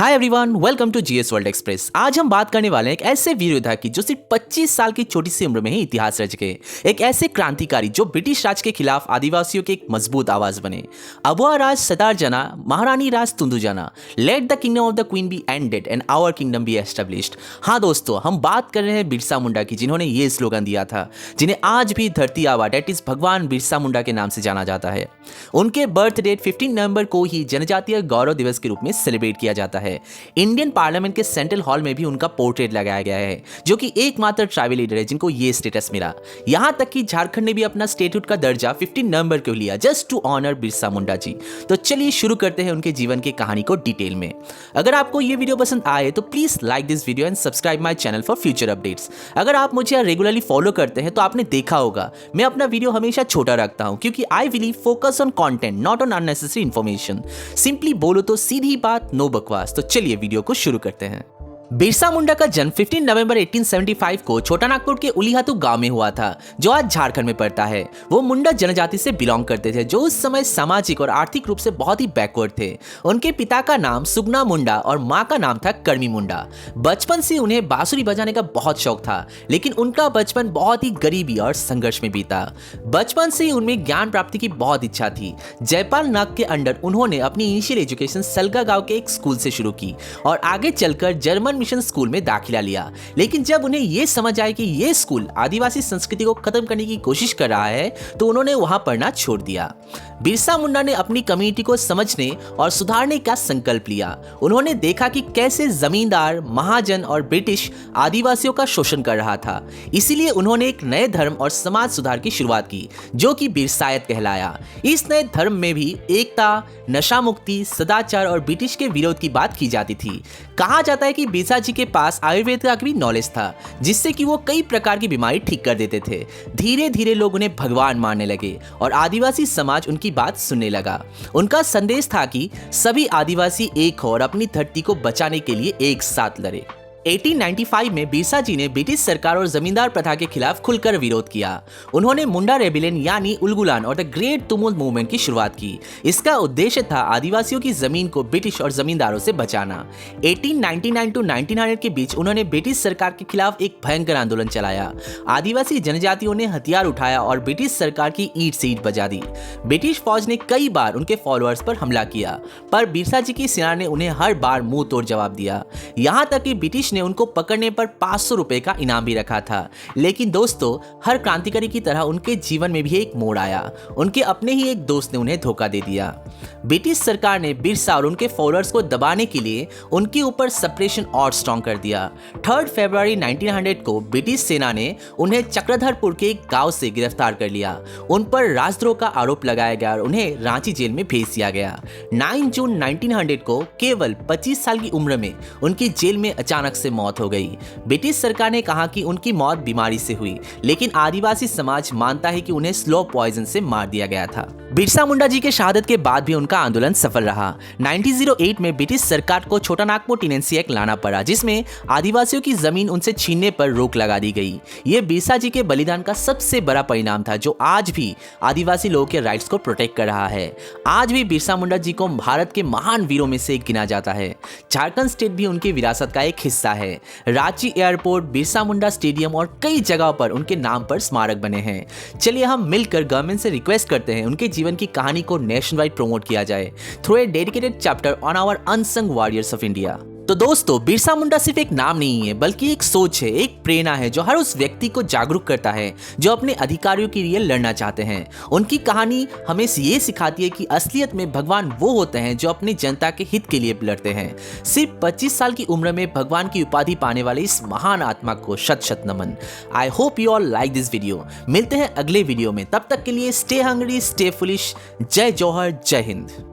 Hi everyone, welcome to GS world express. आज हम बात करने वाले हैं एक ऐसे वीर योद्धा की जो सिर्फ 25 साल की छोटी सी उम्र में ही इतिहास रच गए। एक ऐसे क्रांतिकारी जो ब्रिटिश राज के खिलाफ आदिवासियों की एक मजबूत आवाज बने। अबुआ राज सतार जना, महारानी राज तुंदु जना, let the kingdom of the queen be ended and our kingdom be established. हाँ दोस्तों, हम बात कर रहे हैं बिरसा मुंडा की, जिन्होंने ये स्लोगन दिया था, जिन्हें आज भी धरती आबा डेट इज भगवान बिरसा मुंडा के नाम से जाना जाता है। उनके बर्थ डेट 15 नवंबर को ही जनजातीय गौरव दिवस के रूप में सेलिब्रेट किया जाता है। इंडियन पार्लियामेंट के सेंट्रल हॉल में भी उनका पोर्ट्रेट लगाया गया है, जो कि एकमात्र ट्राइबल लीडर है जिनको ये स्टेटस मिला। यहां तक कि झारखंड ने भी अपना स्टेटहुड का दर्जा 15 नवंबर को लिया, just to honour Birsa Munda ji. तो चलिए शुरू करते हैं उनके जीवन की कहानी को डिटेल में। अगर आपको ये वीडियो पसंद आए तो please like this video and subscribe my channel for future updates. अगर आप मुझे रेगुलरली फॉलो करते हैं तो आपने देखा होगा मैं अपना वीडियो हमेशा छोटा रखता हूं, क्योंकि I believe focus on content not on unnecessary information. Simply बोलो तो सीधी बात, नो बकवास। तो चलिए वीडियो को शुरू करते हैं। बिरसा मुंडा का जन्म 15 नवंबर 1875 को छोटा नागपुर के उलीहातू गांव में हुआ था, जो आज झारखंड में पड़ता है। वो मुंडा जनजाति से बिलोंग करते थे, जो उस समय सामाजिक और आर्थिक रूप से बहुत ही बैकवर्ड थे। उनके पिता का नाम सुगना मुंडा और मां का नाम था कर्मी मुंडा। बचपन से उन्हें बांसुरी बजाने का बहुत शौक था, लेकिन उनका बचपन बहुत ही गरीबी और संघर्ष में बीता। बचपन से ही उनमें ज्ञान प्राप्ति की बहुत इच्छा थी। जयपाल नाग के अंडर उन्होंने अपनी इनिशियल एजुकेशन सलगा गांव के एक स्कूल से शुरू की और आगे चलकर जर्मन मिशन स्कूल में दाखिला लिया। लेकिन जब उन्हें यह समझ आया कि यह स्कूल आदिवासी संस्कृति को खत्म करने की कोशिश कर रहा है, तो उन्होंने वहां पढ़ना छोड़ दिया। बिरसा मुंडा ने अपनी कम्युनिटी को समझने और सुधारने का संकल्प लिया। उन्होंने देखा कि कैसे जमींदार, महाजन और ब्रिटिश आदिवासियों का शोषण कर रहा था। इसीलिए उन्होंने एक नए धर्म और समाज सुधार की शुरुआत की, जो कि बिरसायत कहलाया। इस नए धर्म में भी एकता, नशा मुक्ति, सदाचार और ब्रिटिश के विरोध की बात की जाती थी। कहा जाता है कि बिरसा जी के पास आयुर्वेद का भी नॉलेज था, जिससे कि वो कई प्रकार की बीमारी ठीक कर देते थे। धीरे धीरे लोग उन्हें भगवान मानने लगे और आदिवासी समाज उनकी बात सुनने लगा। उनका संदेश था कि सभी आदिवासी एक हो और अपनी धरती को बचाने के लिए एक साथ लड़े। 1895 में बिरसा जी ने ब्रिटिश सरकार और जमींदार प्रथा के खिलाफ खुलकर विरोध किया। उन्होंने मुंडा रेबिलियन यानी उलगुलान और द ग्रेट तुमुल मूवमेंट की शुरुआत की। इसका उद्देश्य था आदिवासियों की जमीन को ब्रिटिश और जमींदारों से बचाना। 1899 टू 1900 के बीच उन्होंने ब्रिटिश सरकार के खिलाफ एक भयंकर आंदोलन चलाया। आदिवासी जनजातियों ने हथियार उठाया और ब्रिटिश सरकार की ईंट से ईंट बजा दी। ब्रिटिश फौज ने कई बार उनके फॉलोअर्स पर हमला किया, पर बिरसा जी की सेना ने उन्हें हर बार मुंह तोड़ जवाब दिया। यहाँ तक कि ब्रिटिश ने उनको पकड़ने पर 500 रुपए का इनाम भी रखा था। लेकिन दोस्तों, हर क्रांतिकारी की तरह उनके जीवन में भी एक मोड़ आया। उनके अपने ही एक दोस्त ने उन्हें धोखा दे दिया। ब्रिटिश सरकार ने बिरसा और उनके फॉलोअर्स को दबाने के लिए उनके ऊपर सप्रेशन और स्ट्रॉन्ग कर दिया। 3 फरवरी 1900 को ब्रिटिश सेना ने उन्हें चक्रधरपुर के एक गांव से गिरफ्तार कर लिया। उन पर राजद्रोह का आरोप लगाया गया और उन्हें रांची जेल में भेज दिया गया। 9 जून 1900 को केवल 25 साल की उम्र में उनकी जेल में अचानक से मौत हो गई। ब्रिटिश सरकार ने कहा कि उनकी मौत बीमारी से हुई, लेकिन आदिवासी समाज मानता है कि उन्हें स्लो पॉइजन से मार दिया गया था। बिरसा मुंडा जी के शहादत के बाद भी उनका आंदोलन सफल रहा। 1908 में ब्रिटिश सरकार को छोटा नागपुर टेनेंसी एक्ट लाना पड़ा, जिसमें आदिवासियों की जमीन उनसे छीनने पर रोक लगा दी गई। यह बिरसा जी के बलिदान का सबसे बड़ा परिणाम था, जो आज भी आदिवासी लोगों के राइट्स को प्रोटेक्ट कर रहा है। आज भी बिरसा मुंडा जी को भारत के महान वीरों में से एक गिना जाता है। झारखंड स्टेट भी उनकी विरासत का एक हिस्सा है। रांची एयरपोर्ट, बिरसा मुंडा स्टेडियम और कई जगहों पर उनके नाम पर स्मारक बने हैं। चलिए हम मिलकर गवर्नमेंट से रिक्वेस्ट करते हैं उनके जीवन की कहानी को नेशन वाइड प्रमोट किया जाए through a dedicated chapter on our unsung warriors of India. तो दोस्तों, बिरसा मुंडा सिर्फ एक नाम नहीं है, बल्कि एक सोच है, एक प्रेरणा है, जो हर उस व्यक्ति को जागरूक करता है जो अपने अधिकारियों के लिए लड़ना चाहते हैं। उनकी कहानी हमें ये सिखाती है कि असलियत में भगवान वो होते हैं जो अपनी जनता के हित के लिए लड़ते हैं। सिर्फ 25 साल की उम्र में भगवान की उपाधि पाने वाले इस महान आत्मा को शत शत नमन। I hope you all like this video. मिलते हैं अगले वीडियो में, तब तक के लिए स्टे हंग्री, स्टे फुलिश। जय जौहर, जय हिंद।